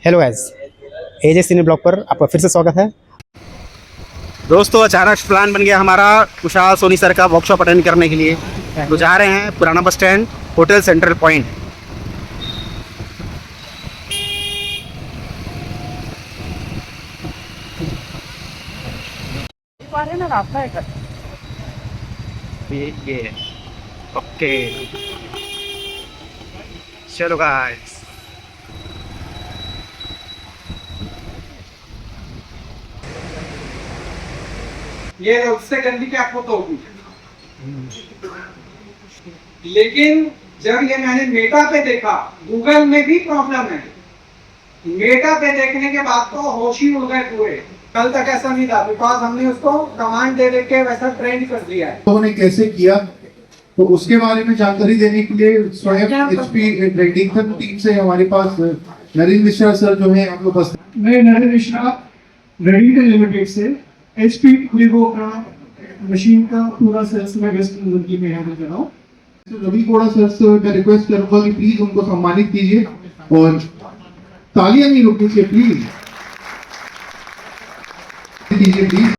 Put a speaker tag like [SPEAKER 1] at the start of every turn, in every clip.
[SPEAKER 1] Hello guys, एजे सिने blog पर आपका फिर से स्वागत है। दोस्तों, अचानक प्लान बन गया हमारा कुशाल सोनी सर का वर्कशॉप अटेंड करने के लिए। तो जा रहे हैं पुराना bus stand, hotel central point. ये ओके, चलो गाइस।
[SPEAKER 2] ये उससे गंदी क्या फोटो होगी। लेकिन जब ये मैंने मेटा पे देखा, गूगल में भी प्रॉब्लम है। मेटा पे देखने के बाद तो होश ही उड़ गए पूरे। कल तक ऐसा नहीं था, बिकॉज हमने उसको कमांड दे के वैसा ट्रेंड कर दिया है।
[SPEAKER 3] तो ने कैसे किया, तो उसके बारे में जानकारी देने के लिए स्वयं एचपी रेडिंगटन टीम से हमारे पास नरेंद्र मिश्रा सर जो है हम लोग बस।
[SPEAKER 4] मैं नरेंद्र मिश्रा रेडिंगटन लिमिटेड से एचपी वीवो का मशीन का पूरा सेल्स में वेस्ट की में हैंडल कर रहा हूँ।
[SPEAKER 3] रवि कोड़ा सर से मैं रिक्वेस्ट करूंगा कि प्लीज उनको सम्मानित कीजिए और तालियां नहीं रुकनी चाहिए, प्लीज कीजिए प्लीज।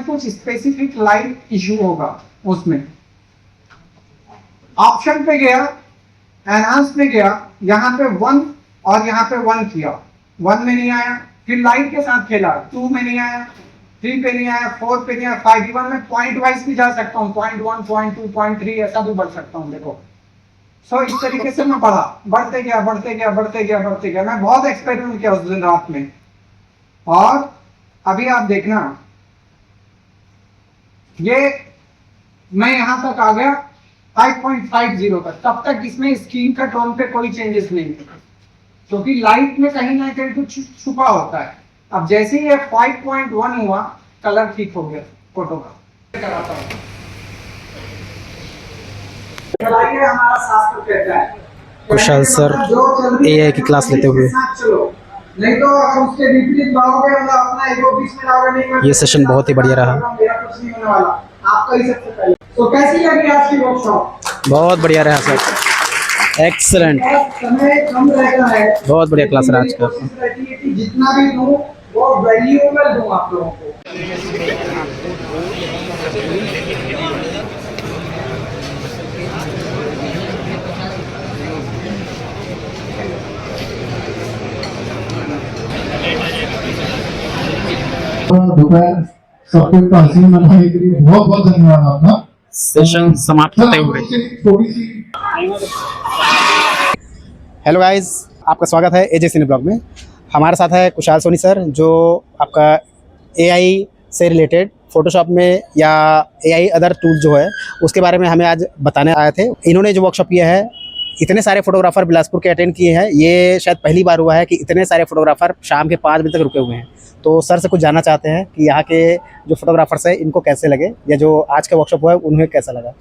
[SPEAKER 2] कुछ स्पेसिफिक लाइट इशू होगा उसमें। ऑप्शन पे गया, एनहांस पे गया, यहाँ पे 1 और यहाँ पे 1 किया, 1 में नहीं आया, फिर लाइट के साथ खेला, 2 में नहीं आया, 3 पे नहीं आया, 4 पे नहीं आया, 5 इवन में पॉइंट वाइज भी जा सकता हूँ, 0.1, 0.2, 0.3 ऐसा भी बढ़ सकता हूँ। देखो सो इस तरीके से मैं बढ़ा, बढ़ते गया बढ़ते गया बढ़ते गया बढ़ते गया। मैं बहुत एक्सपेरिमेंट किया उस दिन रात में। और अभी आप देखना, ये मैं यहां तक आ गया 5.50 तक। तब तक इसमें स्क्रीन का टोन पे कोई चेंजेस नहीं है, क्योंकि लाइट में कहीं ना कहीं कुछ छुपा होता है। अब जैसे ही ये 5.1 हुआ, कलर ठीक हो गया फोटो का। कराता हूं, चलाइए, हमारा शास्त्र कहता है
[SPEAKER 1] कुशाल सर एआई की क्लास लेते हुए।
[SPEAKER 2] चलो, नहीं तो अगर उसके विपरीत लाओगे, मतलब अपना ईगो बीच में लाओगे, नहीं
[SPEAKER 1] ये सेशन बहुत ही बढ़िया रहा।
[SPEAKER 2] मेरा कुछ नहीं होने वाला, आपका ही सबसे पहले। तो कैसी लगी आज की वर्कशॉप?
[SPEAKER 1] बहुत बढ़िया रहा सर, एक्सीलेंट,
[SPEAKER 2] समय कम रहता है,
[SPEAKER 1] बहुत बढ़िया क्लास रहा आज का।
[SPEAKER 2] कोशिश रहती है कि जितना भी दूं वो वैल्यूएबल दूं आप लोगों को।
[SPEAKER 3] दोपहर सबको इतना हसीन बनाने के लिए बहुत बहुत धन्यवाद आपका।
[SPEAKER 1] सेशन समाप्त होते हुए।
[SPEAKER 3] थोड़ी सी
[SPEAKER 1] हेलो गाइस, आपका स्वागत है एजे सिने ब्लॉग में। हमारे साथ है कुशाल सोनी सर, जो आपका एआई से रिलेटेड फोटोशॉप में या एआई अदर टूल जो है उसके बारे में हमें आज बताने आए थे। इन्होंने जो वर्कशॉप किया है, इतने सारे फोटोग्राफर बिलासपुर के अटेंड किए हैं। ये शायद पहली बार हुआ है कि इतने सारे फोटोग्राफर शाम के 5 बजे तक रुके हुए हैं। तो सर से कुछ जानना चाहते हैं कि यहाँ के जो फोटोग्राफर्स हैं इनको कैसे लगे, या जो आज का वर्कशॉप हुआ है उन्हें कैसा लगा।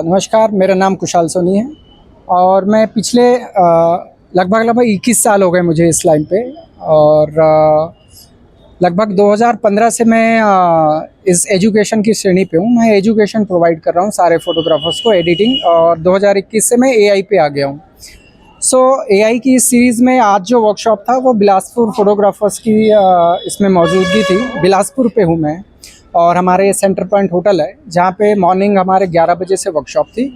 [SPEAKER 4] नमस्कार, मेरा नाम कुशाल सोनी है और मैं पिछले लगभग 21 साल हो गए मुझे इस लाइन पे। और लगभग 2015 से मैं इस एजुकेशन की श्रेणी पे हूँ। मैं एजुकेशन प्रोवाइड कर रहा हूँ सारे फोटोग्राफर्स को, एडिटिंग। और 2021 से मैं एआई पे आ गया हूँ। सो एआई की इस सीरीज़ में आज जो वर्कशॉप था वो बिलासपुर फोटोग्राफर्स की इसमें मौजूदगी थी। बिलासपुर पे हूँ मैं, और हमारे सेंटर पॉइंट होटल है जहाँ पे मॉर्निंग हमारे 11 बजे से वर्कशॉप थी।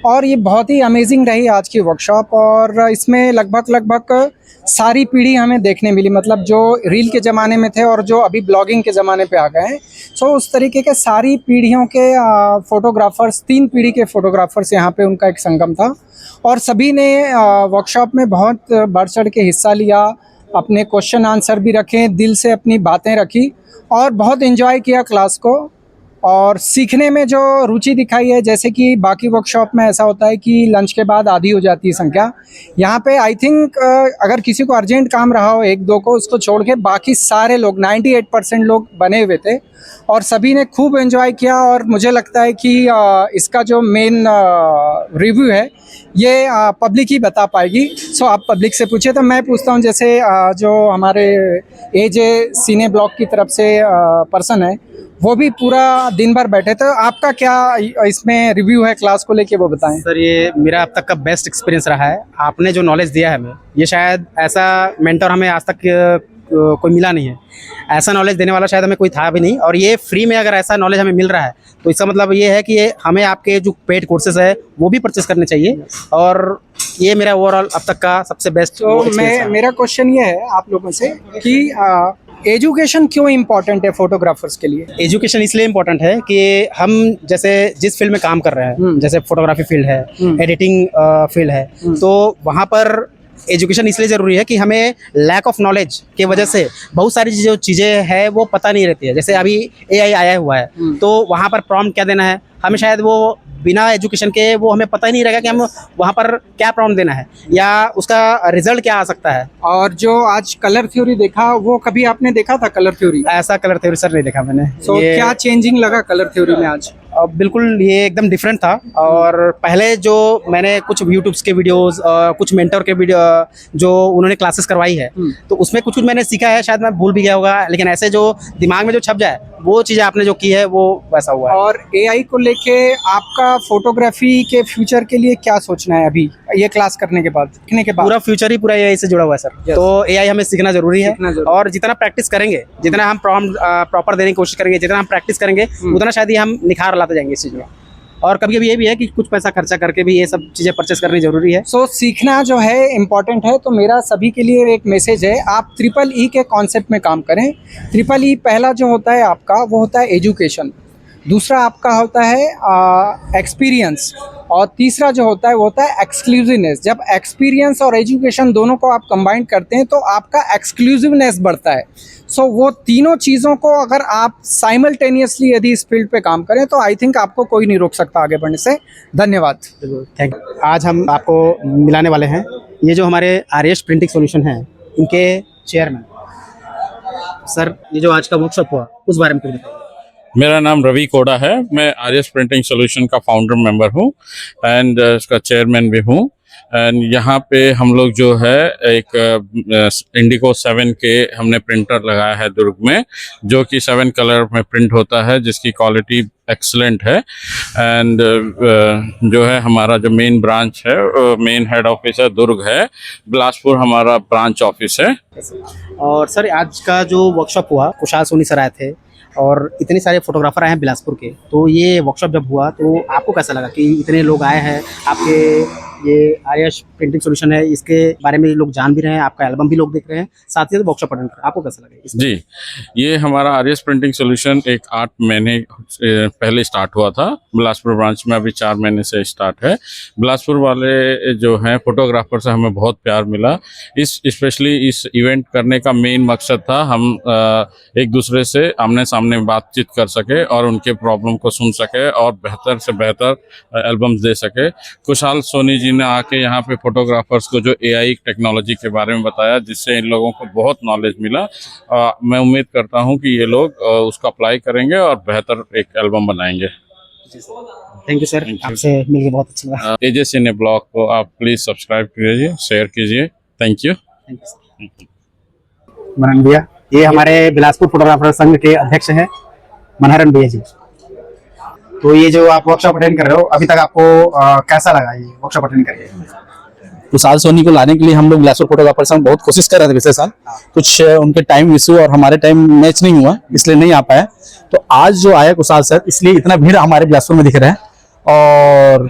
[SPEAKER 4] और ये बहुत ही अमेजिंग रही आज की वर्कशॉप। और इसमें लगभग सारी पीढ़ी हमें देखने मिली, मतलब जो रील के ज़माने में थे और जो अभी ब्लॉगिंग के ज़माने पे आ गए हैं। सो उस तरीके के सारी पीढ़ियों के फोटोग्राफर्स, 3 पीढ़ी के फोटोग्राफर्स यहाँ पे उनका एक संगम था। और सभी ने वर्कशॉप में बहुत बढ़ चढ़ के हिस्सा लिया, अपने क्वेश्चन आंसर भी रखे, दिल से अपनी बातें रखी और बहुत एंजॉय किया क्लास को। और सीखने में जो रुचि दिखाई है, जैसे कि बाकी वर्कशॉप में ऐसा होता है कि लंच के बाद आधी हो जाती है संख्या, यहाँ पे आई थिंक अगर किसी को अर्जेंट काम रहा हो 1-2 को, उसको छोड़ के बाकी सारे लोग 98% लोग बने हुए थे और सभी ने खूब एंजॉय किया। और मुझे लगता है कि इसका जो मेन रिव्यू है ये पब्लिक ही बता पाएगी। सो आप पब्लिक से पूछे, तो मैं पूछता हूँ, जैसे जो हमारे एजे सिने ब्लॉग की तरफ से पर्सन है वो भी पूरा दिन भर बैठे। तो आपका क्या इसमें रिव्यू है क्लास को लेके, वो बताएं।
[SPEAKER 1] सर ये मेरा अब तक का बेस्ट एक्सपीरियंस रहा है। आपने जो नॉलेज दिया है हमें, ये शायद ऐसा मेंटर हमें आज तक कोई मिला नहीं है। ऐसा नॉलेज देने वाला शायद हमें कोई था भी नहीं, और ये फ्री में अगर ऐसा नॉलेज हमें मिल रहा है तो इसका मतलब ये है कि ये हमें आपके जो पेड कोर्सेज है वो भी परचेस करने चाहिए। और ये मेरा ओवरऑल अब तक का सबसे बेस्ट
[SPEAKER 4] तो मेरा क्वेश्चन ये है आप लोगों से कि एजुकेशन क्यों इम्पोर्टेंट है फोटोग्राफर्स के लिए।
[SPEAKER 1] एजुकेशन इसलिए इम्पोर्टेंट है कि हम जैसे जिस फील्ड में काम कर रहे हैं, जैसे फोटोग्राफी फील्ड है, एडिटिंग फील्ड है, तो वहाँ पर एजुकेशन इसलिए ज़रूरी है कि हमें लैक ऑफ नॉलेज की वजह से बहुत सारी जो चीज़ें हैं वो पता नहीं रहती है। जैसे अभी AI आया हुआ है, तो वहाँ पर प्रॉम्प्ट क्या देना है, हमें शायद वो बिना एजुकेशन के वो हमें पता ही नहीं रहेगा कि हम वहाँ पर क्या प्रॉम्प्ट देना है या उसका रिजल्ट क्या आ सकता है।
[SPEAKER 4] और जो आज कलर थ्योरी देखा, वो कभी आपने देखा था कलर थ्योरी?
[SPEAKER 1] ऐसा कलर थ्योरी सर नहीं देखा मैंने।
[SPEAKER 4] तो क्या चेंजिंग लगा कलर थ्योरी में आज?
[SPEAKER 1] बिल्कुल ये एकदम डिफरेंट था। और पहले जो मैंने कुछ यूट्यूब्स के वीडियोस, कुछ मेंटर के वीडियो जो उन्होंने क्लासेस करवाई है, तो उसमें कुछ मैंने सीखा है, शायद मैं भूल भी गया होगा, लेकिन ऐसे जो दिमाग में जो छप जाए वो चीज़ें आपने जो की है वो वैसा हुआ है।
[SPEAKER 4] और AI को लेके आपका फोटोग्राफी के फ्यूचर के लिए क्या सोचना है अभी ये क्लास करने के बाद, सीखने के बाद?
[SPEAKER 1] पूरा फ्यूचर ही पूरा AI से जुड़ा हुआ है सर। तो AI हमें सीखना जरूरी है, और जितना प्रैक्टिस करेंगे, जितना हम प्रॉपर देने की कोशिश करेंगे, जितना हम प्रैक्टिस करेंगे, उतना शायद ही हम निखार लाते जाएंगे इस चीज़ में। और कभी कभी ये भी है कि कुछ पैसा खर्चा करके भी ये सब चीज़ें परचेस करनी जरूरी है।
[SPEAKER 4] सो सीखना जो है इम्पॉर्टेंट है। तो मेरा सभी के लिए एक मैसेज है, आप EEE के कॉन्सेप्ट में काम करें। EEE पहला जो होता है आपका, वो होता है एजुकेशन, दूसरा आपका होता है एक्सपीरियंस, और तीसरा जो होता है वो होता है एक्सक्लूसिवनेस। जब एक्सपीरियंस और एजुकेशन दोनों को आप कंबाइन करते हैं तो आपका एक्सक्लूसिवनेस बढ़ता है। सो वो तीनों चीज़ों को अगर आप साइमल्टेनियसली यदि इस फील्ड पे काम करें तो आई थिंक आपको कोई नहीं रोक सकता आगे बढ़ने से। धन्यवाद।
[SPEAKER 1] Thank you. आज हम आपको मिलाने वाले हैं ये जो हमारे आर्यश प्रिंटिंग सॉल्यूशन हैं, इनके चेयरमैन। सर ये जो आज का वर्कशॉप हुआ उस बारे में कुछ बताइए।
[SPEAKER 5] मेरा नाम रवि कोड़ा है। मैं आर्यस प्रिंटिंग सॉल्यूशन का फाउंडर मेंबर हूँ एंड उसका चेयरमैन भी हूँ। एंड यहाँ पे हम लोग जो है एक इंडिगो 7 के हमने प्रिंटर लगाया है दुर्ग में, जो कि 7 कलर में प्रिंट होता है, जिसकी क्वालिटी एक्सलेंट है। एंड जो है हमारा जो मेन ब्रांच है, मेन हेड ऑफिस है दुर्ग है, बिलासपुर हमारा ब्रांच ऑफिस है।
[SPEAKER 1] और सर आज का जो वर्कशॉप हुआ, कुशाल सोनी सर आए थे और इतने सारे फोटोग्राफर आए हैं बिलासपुर के, तो ये वर्कशॉप जब हुआ तो आपको कैसा लगा कि इतने लोग आए हैं? आपके ये आर्यश प्रिंटिंग सॉल्यूशन है, इसके बारे में लोग जान भी रहे हैं, आपका एल्बम भी लोग देख रहे हैं, साथ ही वर्कशॉप अटेंड कर, आपको कैसा लगा?
[SPEAKER 5] जी, ये हमारा आर्यस प्रिंटिंग सॉल्यूशन एक 8 महीने पहले स्टार्ट हुआ था। बिलासपुर ब्रांच में अभी 4 महीने से स्टार्ट है। बिलासपुर वाले जो हैं फोटोग्राफर से हमें बहुत प्यार मिला। स्पेशली इस इवेंट करने का मेन मकसद था हम एक दूसरे से आमने सामने बातचीत कर सके और उनके प्रॉब्लम को सुन सके और बेहतर से बेहतर एल्बम्स दे सके। कुशाल सोनी जी ने आके यहाँ पे फोटोग्राफर्स को जो AI टेक्नोलॉजी के बारे में बताया, जिससे इन लोगों को बहुत नॉलेज मिला। मैं उम्मीद करता हूँ कि ये लोग उसका अप्लाई करेंगे और बेहतर एक एल्बम बनाएंगे।
[SPEAKER 1] थैंक यू सर, आपसे मिलकर बहुत अच्छा लगा।
[SPEAKER 5] AJ सिने ब्लॉग को आप प्लीज सब्सक्राइब कीजिए, शेयर कीजिए। Thank you.
[SPEAKER 1] मनहरन भैया, ये हमारे बिलासपुर फोटोग्राफर संघ के अध्यक्ष हैं मनहरन भैया जी। तो ये जो आप वर्कशॉप अटेंड कर रहे हो, अभी तक आपको कैसा लगा ये वर्कशॉप अटेंड करके?
[SPEAKER 6] कुशाल सोनी को लाने के लिए हम लोग बिलासपुर फोटोग्राफर संघ बहुत कोशिश कर रहे थे पिछले साल। कुछ उनके टाइम इशू और हमारे टाइम मैच नहीं हुआ, इसलिए नहीं आ पाया। तो आज जो आया कुशाल सर, इसलिए इतना भीड़ हमारे बिलासपुर में दिख रहा है। और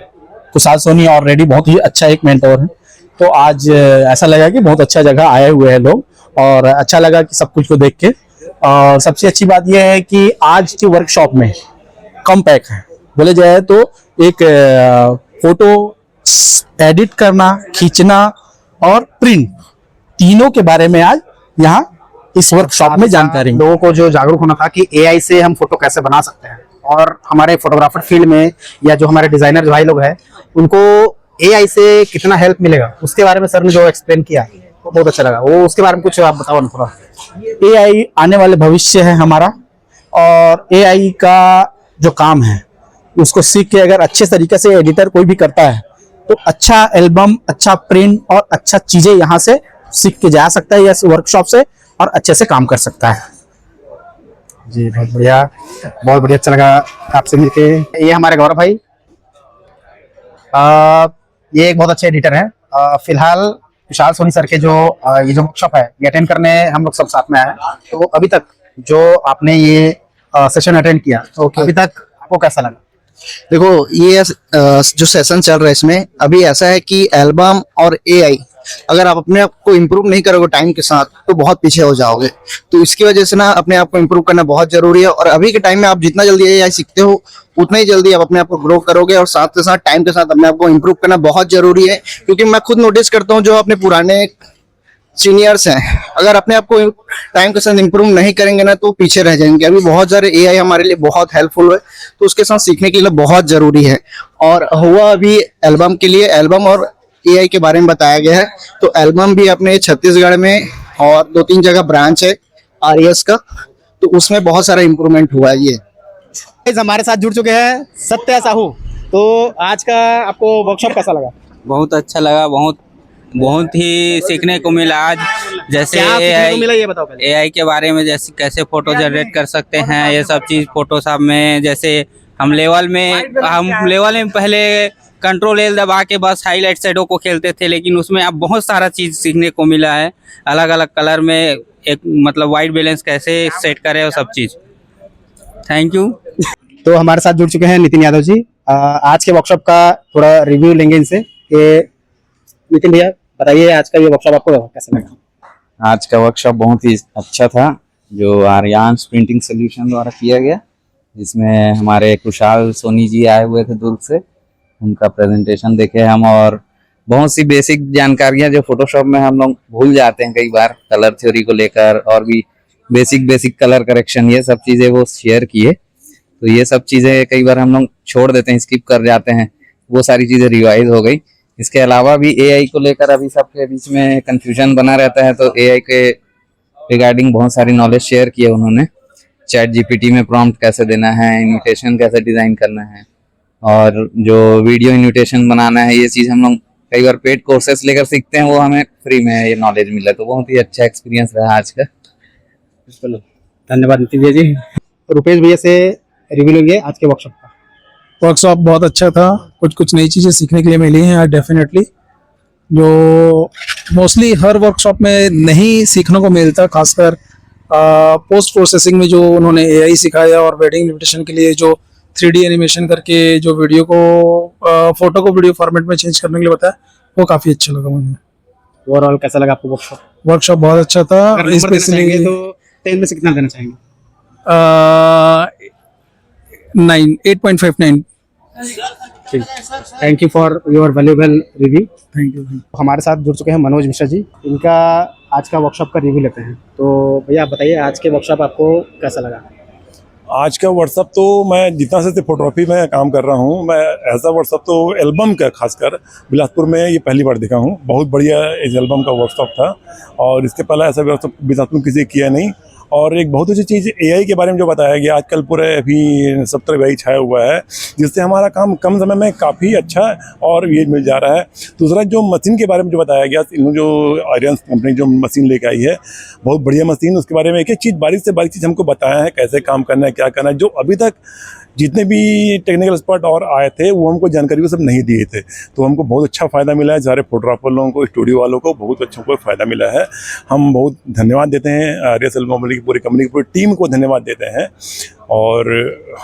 [SPEAKER 6] कुशाल सोनी ऑलरेडी बहुत ही अच्छा एक मेंटर है, तो आज ऐसा लगा कि बहुत अच्छा जगह आए हुए हैं लोग, और अच्छा लगा कि सब कुछ को देख के। और सबसे अच्छी बात यह है कि आज की वर्कशॉप में कम पैक है, बोले जाए तो एक फोटो एडिट करना, खींचना और प्रिंट, तीनों के बारे में आज यहाँ इस वर्कशॉप में जानकारी।
[SPEAKER 1] लोगों को जो जागरूक होना था कि AI से हम फोटो कैसे बना सकते हैं, और हमारे फोटोग्राफर फील्ड में या जो हमारे डिजाइनर भाई लोग हैं उनको AI से कितना हेल्प मिलेगा, उसके बारे में सर ने जो एक्सप्लेन किया वो बहुत अच्छा लगा। वो उसके बारे में कुछ आप बताओ ना थोड़ा।
[SPEAKER 6] AI आने वाले भविष्य है हमारा, और AI का जो काम है उसको सीख के अगर अच्छे तरीके से एडिटर कोई भी करता है तो अच्छा एल्बम, अच्छा प्रिंट और अच्छा चीजें यहाँ से सीख के जा सकता है, इस वर्कशॉप से, और अच्छे से काम कर सकता है।
[SPEAKER 1] जी बहुत बढ़िया अच्छा लगा आपसे मिलके। ये हमारे गौरव भाई, ये एक बहुत अच्छे एडिटर हैं। फिलहाल कुशाल सोनी सर के जो ये जो वर्कशॉप है ये अटेंड करने हम लोग सब साथ में आए। तो अभी तक जो आपने ये सेशन अटेंड किया, तो अभी तक आपको कैसा लगा?
[SPEAKER 7] देखो ये जो सेशन चल रहा है इसमें अभी ऐसा है कि एल्बम और एआई अगर आप अपने आप को इम्प्रूव नहीं करोगे टाइम के साथ तो बहुत पीछे हो जाओगे। तो इसकी वजह से ना अपने आप को इम्प्रूव करना बहुत जरूरी है। और अभी के टाइम में आप जितना जल्दी एआई सीखते हो उतना ही जल्दी आप अपने आप को ग्रो करोगे। और साथ के साथ टाइम के साथ अपने आप को इम्प्रूव करना बहुत जरूरी है, क्योंकि मैं खुद नोटिस करता हूँ जो अपने पुराने सीनियर्स हैं अगर अपने आप को टाइम के साथ इम्प्रूव नहीं करेंगे ना तो पीछे रह जाएंगे। अभी बहुत सारे एआई हमारे लिए बहुत हेल्पफुल है, तो उसके साथ सीखने के लिए बहुत जरूरी है। और हुआ अभी एल्बम के लिए, एल्बम और एआई के बारे में बताया गया है। तो एल्बम भी अपने छत्तीसगढ़ में और 2-3 जगह ब्रांच है आरईएस का, तो उसमें बहुत सारा इम्प्रूवमेंट हुआ है। ये
[SPEAKER 1] Guys, हमारे साथ जुड़ चुके हैं सत्या साहू। तो आज का आपको वर्कशॉप कैसा लगा?
[SPEAKER 8] बहुत अच्छा लगा, बहुत ही सीखने को मिला आज। जैसे
[SPEAKER 1] क्या सीखने को मिला ये बताओ पहले।
[SPEAKER 8] एआई के बारे में, जैसे कैसे फोटो जनरेट कर सकते हैं, ये सब चीज़ फोटोशॉप में। जैसे हम लेवल में पहले कंट्रोल एल दबा के बस हाईलाइट शेडो को खेलते थे, लेकिन उसमें अब बहुत सारा चीज़ सीखने को मिला है। अलग अलग कलर में एक मतलब वाइट बैलेंस कैसे सेट करें और सब चीज़। Thank you.
[SPEAKER 1] तो हमारे साथ जुड़ चुके हैं नितिन यादव जी। आज के वर्कशॉप का थोड़ा रिव्यू लेंगे इनसे कि नितिन भैया बताइए आज का ये वर्कशॉप आपको कैसा लगा?
[SPEAKER 9] आज का वर्कशॉप बहुत ही अच्छा था जो आर्यांश प्रिंटिंग सोल्यूशन द्वारा किया गया, जिसमें हमारे कुशाल सोनी जी आए हुए थे दुर्ग से। उनका प्रेजेंटेशन देखे हम, और बहुत सी बेसिक जानकारियां जो फोटोशॉप में हम लोग भूल जाते हैं कई बार, कलर थ्योरी को लेकर और भी बेसिक कलर करेक्शन, ये सब चीज़ें वो शेयर किए। तो ये सब चीज़ें कई बार हम लोग छोड़ देते हैं, स्किप कर जाते हैं, वो सारी चीज़ें रिवाइज हो गई। इसके अलावा भी एआई को लेकर अभी सबके बीच में कंफ्यूजन बना रहता है, तो एआई के रिगार्डिंग बहुत सारी नॉलेज शेयर किए उन्होंने। चैट जीपीटी में प्रॉम्प्ट कैसे देना है, इन्विटेशन कैसे डिज़ाइन करना है, और जो वीडियो इन्विटेशन बनाना है, ये चीज़ हम लोग कई बार पेड कोर्सेस लेकर सीखते हैं, वो हमें फ्री में ये नॉलेज मिला। तो बहुत ही अच्छा एक्सपीरियंस रहा आज का।
[SPEAKER 1] धन्यवाद नितिन भैया जी। रुपेश भैया से रिव्यू लेंगे आज के वर्कशॉप का।
[SPEAKER 10] वर्कशॉप बहुत अच्छा था, कुछ नई चीज़ें सीखने के लिए मिली हैं डेफिनेटली, जो मोस्टली हर वर्कशॉप में नहीं सीखने को मिलता। खासकर पोस्ट प्रोसेसिंग में जो उन्होंने एआई सिखाया, और वेडिंग इन्विटेशन के लिए जो 3D एनिमेशन करके जो वीडियो को फोटो को वीडियो फॉर्मेट में चेंज करने के लिए बताया, वो काफ़ी अच्छा लगा मुझे।
[SPEAKER 1] ओवरऑल कैसा लगा आपको वर्कशॉप?
[SPEAKER 10] वर्कशॉप बहुत अच्छा था।
[SPEAKER 1] स्पेशली तो 10 में से कितना देना चाहेंगे?
[SPEAKER 10] 8.59।
[SPEAKER 1] Thank you for your valuable review.
[SPEAKER 10] Thank you.
[SPEAKER 1] हमारे साथ जुड़ चुके हैं मनोज मिश्रा जी। इनका आज का वर्कशॉप का रिव्यू लेते हैं। तो भैया आप बताइए आज के वर्कशॉप आपको कैसा लगा?
[SPEAKER 11] आज का वर्कशॉप तो मैं जितना से फोटोग्राफी में काम कर रहा हूँ, मैं ऐसा वर्कशॉप तो एल्बम का खासकर बिलासपुर में ये पहली बार देखा हूँ। बहुत बढ़िया इस एल्बम का वर्कशॉप था, और इसके पहले ऐसा वर्कशॉप बिलासपुर में किसी किया नहीं। और एक बहुत अच्छी चीज़ एआई के बारे में जो बताया गया, आजकल पूरे अभी सब तरफ एआई छाया हुआ है, जिससे हमारा काम कम समय में काफ़ी अच्छा और ये मिल जा रहा है। दूसरा जो मशीन के बारे में जो बताया गया, जो आर्यंस कंपनी जो मशीन लेके आई है, बहुत बढ़िया मशीन। उसके बारे में एक एक चीज़ बारीक से बारीक चीज़ हमको बताया है, कैसे काम करना है, क्या करना है, जो अभी तक जितने भी टेक्निकल एक्सपर्ट और आए थे वो हमको जानकारी वो सब नहीं दिए थे। तो हमको बहुत अच्छा फ़ायदा मिला है, सारे फोटोग्राफर लोगों को, स्टूडियो वालों को बहुत अच्छा को फ़ायदा मिला है। हम बहुत धन्यवाद देते हैं आर्यस एल्बम की पूरी कंपनी की पूरी टीम को धन्यवाद देते हैं, और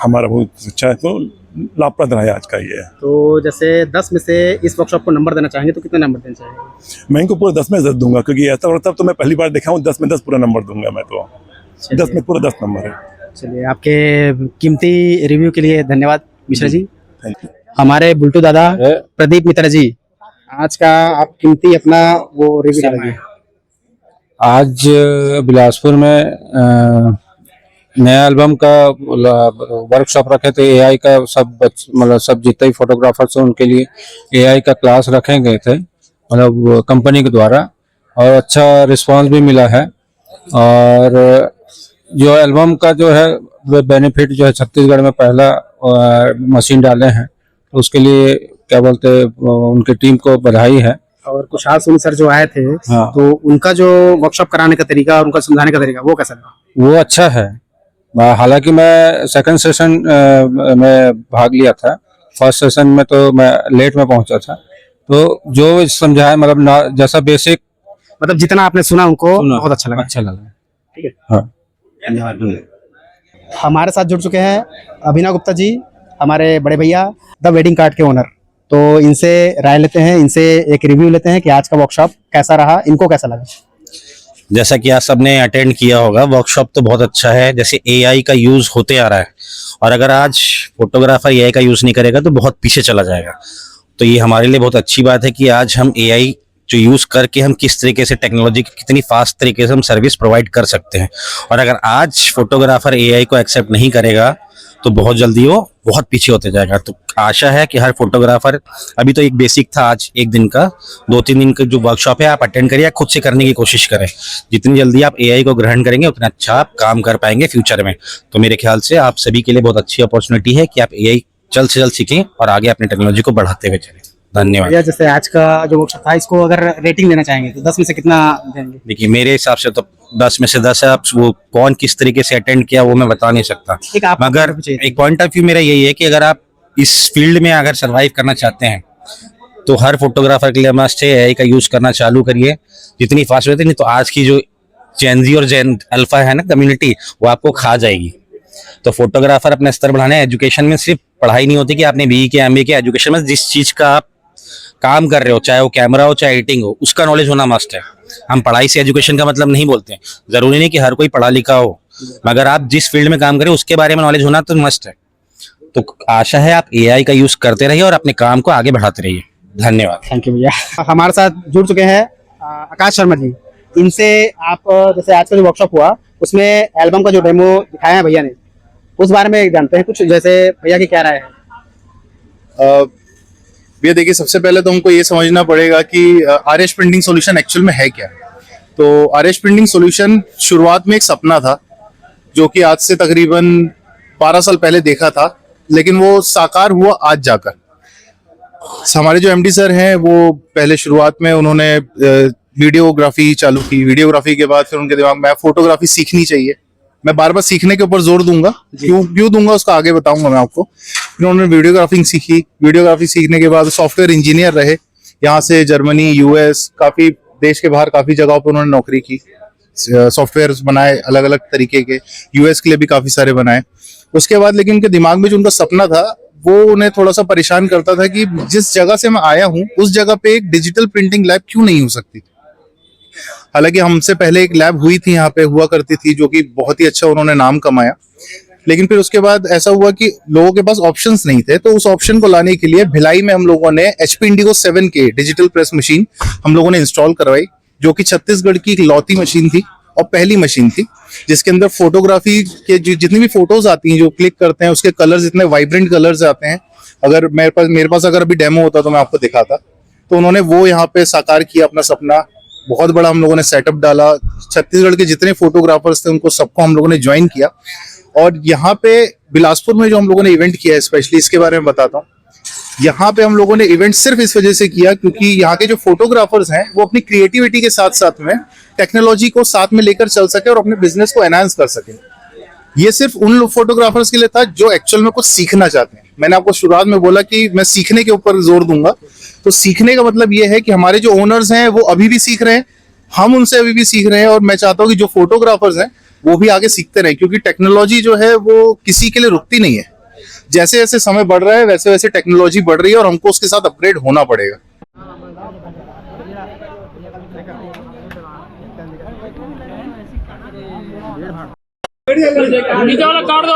[SPEAKER 11] हमारा बहुत अच्छा तो लाभप्रद रहा है आज का ये।
[SPEAKER 1] तो जैसे 10 में से इस वर्कशॉप को नंबर देना चाहेंगे तो कितना नंबर देना चाहेंगे?
[SPEAKER 11] मैं इनको पूरा 10 में 10 दूंगा, क्योंकि ऐसा वर्कशॉप तो मैं पहली बार देखा हूँ। 10 में 10 पूरा नंबर दूंगा मैं तो। 10 में पूरा 10 नंबर है।
[SPEAKER 1] चलिए, आपके कीमती रिव्यू के लिए धन्यवाद मिश्रा जी।
[SPEAKER 11] Thank you.
[SPEAKER 1] हमारे बुल्टू दादा प्रदीप मित्रा जी, आज का आप कीमती अपना वो रिव्यू करेंगे।
[SPEAKER 12] आज बिलासपुर में नया एल्बम का वर्कशॉप रखे थे। एआई का सब जितने ही फोटोग्राफर्स हैं उनके लिए एआई का क्लास रखे गए थे, मतलब कंपनी के द्वारा, और अच्छा रिस्पांस भी मिला है। और जो एल्बम का जो है बेनिफिट जो है, छत्तीसगढ़ में पहला मशीन डाले हैं, तो उसके लिए क्या बोलते हैं, उनकी टीम को बधाई है।
[SPEAKER 1] और कुशाल सोनी सर जो आए थे,
[SPEAKER 12] हाँ,
[SPEAKER 1] तो उनका जो वर्कशॉप कराने का तरीका और उनका समझाने का तरीका वो कैसा लगा?
[SPEAKER 12] वो अच्छा है। हालांकि मैं सेकंड सेशन में भाग लिया था, फर्स्ट सेशन में तो मैं लेट में पहुंचा था। तो जो समझाया मतलब जैसा बेसिक
[SPEAKER 1] मतलब जितना आपने सुना उनको बहुत अच्छा लगा।
[SPEAKER 12] अच्छा लगा।
[SPEAKER 1] ठीक है,
[SPEAKER 12] हाँ।
[SPEAKER 1] धन्यवाद। हमारे साथ जुड़ चुके हैं अभिनव गुप्ता जी, हमारे बड़े भैया द वेडिंग कार्ड के ओनर। तो इनसे राय लेते हैं, इनसे एक रिव्यू लेते हैं कि आज का वर्कशॉप कैसा रहा, इनको कैसा लगा।
[SPEAKER 13] जैसा कि आप सबने अटेंड किया होगा, वर्कशॉप तो बहुत अच्छा है। जैसे एआई का यूज़ होते आ रहा है और अगर आज फोटोग्राफर एआई का यूज़ नहीं करेगा तो बहुत पीछे चला जाएगा। तो ये हमारे लिए बहुत अच्छी बात है कि आज हम एआई जो यूज़ करके हम किस तरीके से टेक्नोलॉजी की कितनी फास्ट तरीके से हम सर्विस प्रोवाइड कर सकते हैं। और अगर आज फोटोग्राफर एआई को एक्सेप्ट नहीं करेगा तो बहुत जल्दी वो बहुत पीछे होते जाएगा। तो आशा है कि हर फोटोग्राफर, अभी तो एक बेसिक था, आज एक दिन का 2-3 दिन का जो वर्कशॉप है आप अटेंड करिए, खुद से करने की कोशिश करें। जितनी जल्दी आप एआई को ग्रहण करेंगे उतना अच्छा आप काम कर पाएंगे फ्यूचर में। तो मेरे ख्याल से आप सभी के लिए बहुत अच्छी अपॉर्चुनिटी है कि आप एआई जल्द से जल्द सीखें और आगे अपनी टेक्नोलॉजी को बढ़ाते हुए चलें। धन्यवाद।
[SPEAKER 1] भैया जैसे आज का जो वर्कशॉप था, इसको अगर रेटिंग देना चाहेंगे तो 10 में से कितना देंगे।
[SPEAKER 13] देखिए मेरे हिसाब से तो 10 में से 10 है। आप वो कौन किस तरीके से अटेंड किया वो मैं बता नहीं सकता, मगर एक पॉइंट ऑफ व्यू मेरा यही है कि अगर आप इस फील्ड में अगर सरवाइव करना चाहते हैं तो हर फोटोग्राफर के लिए मस्ट है एआई का यूज करना चालू करिए जितनी फास्ट होती। नहीं तो आज की जो जेन जी और जेन अल्फा है ना कम्युनिटी, वो आपको खा जाएगी। तो फोटोग्राफर अपना स्तर बढ़ाने, एजुकेशन में सिर्फ पढ़ाई नहीं होती कि आपने बीई के एमबीए के, एजुकेशन में जिस चीज का आप काम कर रहे हो, चाहे वो कैमरा हो चाहे एडिटिंग हो, उसका नॉलेज होना मस्ट है। हम पढ़ाई से एजुकेशन का मतलब नहीं बोलते हैं, जरूरी नहीं कि हर कोई पढ़ा लिखा हो, मगर आप जिस फील्ड में काम करें उसके बारे में नॉलेज होना तो मस्ट है। तो आशा है आप एआई का यूज करते रहिए और अपने काम को आगे बढ़ाते रहिए। धन्यवाद।
[SPEAKER 1] थैंक यू भैया। हमारे साथ जुड़ चुके हैं आकाश शर्मा जी। इनसे आप जैसे आज का जो वर्कशॉप हुआ उसमें एल्बम का जो डेमो दिखाया है भैया ने, उस बारे में जानते हैं कुछ, जैसे भैया की क्या राय है।
[SPEAKER 3] भैया देखिए, सबसे पहले तो हमको ये समझना पड़ेगा कि आरएस प्रिंटिंग सॉल्यूशन एक्चुअल में है क्या। तो आरएस प्रिंटिंग सॉल्यूशन शुरुआत में एक सपना था जो कि आज से तकरीबन 12 साल पहले देखा था, लेकिन वो साकार हुआ आज जाकर। हमारे जो एमडी सर हैं वो पहले शुरुआत में उन्होंने वीडियोग्राफी चालू की, वीडियोग्राफी के बाद फिर उनके दिमाग में फोटोग्राफी सीखनी चाहिए। मैं बार बार सीखने के ऊपर जोर दूंगा, क्यों दूंगा उसका आगे बताऊंगा मैं आपको। फिर उन्होंने वीडियोग्राफी सीखी, वीडियोग्राफी सीखने के बाद सॉफ्टवेयर इंजीनियर रहे, यहाँ से जर्मनी, यूएस, काफी देश के बाहर काफी जगहों पर उन्होंने नौकरी की, सॉफ्टवेयर बनाए अलग अलग तरीके के, यूएस के लिए भी काफी सारे बनाए। उसके बाद लेकिन उनके दिमाग में जो उनका सपना था वो उन्हें थोड़ा सा परेशान करता था कि जिस जगह से मैं आया हूँ उस जगह पे एक डिजिटल प्रिंटिंग लैब क्यों नहीं हो सकती। हालांकि हमसे पहले एक लैब हुई थी, यहाँ पे हुआ करती थी, जो कि बहुत ही अच्छा उन्होंने नाम कमाया। लेकिन फिर उसके बाद ऐसा हुआ कि लोगों के पास ऑप्शंस नहीं थे, तो उस ऑप्शन को लाने के लिए भिलाई में हम लोगों ने HP Indigo 7K digital press machine हम लोगों ने इंस्टॉल करवाई, जो कि छत्तीसगढ़ की इकलौती मशीन थी और पहली मशीन थी जिसके अंदर फोटोग्राफी के जितनी भी फोटोज आती हैं जो क्लिक करते हैं उसके कलर्स इतने वाइब्रेंट कलर्स आते हैं। अगर मेरे पास अगर अभी डेमो होता तो मैं आपको दिखाता। तो उन्होंने वो यहाँ पे साकार किया अपना सपना, बहुत बड़ा हम लोगों ने सेटअप डाला। छत्तीसगढ़ के जितने फोटोग्राफर्स थे उनको सबको हम लोगों ने ज्वाइन किया और यहाँ पे बिलासपुर में जो हम लोगों ने इवेंट किया है, स्पेशली इसके बारे में बताता हूँ। यहाँ पे हम लोगों ने इवेंट सिर्फ इस वजह से किया क्योंकि यहाँ के जो फोटोग्राफर्स हैं वो अपनी क्रिएटिविटी के साथ साथ में टेक्नोलॉजी को साथ में लेकर चल सके और अपने बिजनेस को एनहांस कर सके। ये सिर्फ उन फोटोग्राफर्स के लिए था जो एक्चुअल में कुछ सीखना चाहते हैं। मैंने आपको शुरुआत में बोला कि मैं सीखने के ऊपर जोर दूंगा, तो सीखने का मतलब ये है कि हमारे जो ओनर्स हैं वो अभी भी सीख रहे हैं, हम उनसे अभी भी सीख रहे हैं, और मैं चाहता हूँ कि जो फोटोग्राफर्स हैं वो भी आगे सीखते रहें, क्योंकि टेक्नोलॉजी जो है वो किसी के लिए रुकती नहीं है। जैसे जैसे समय बढ़ रहा है वैसे वैसे टेक्नोलॉजी बढ़ रही है और हमको उसके साथ अपग्रेड होना पड़ेगा।
[SPEAKER 14] काट दो।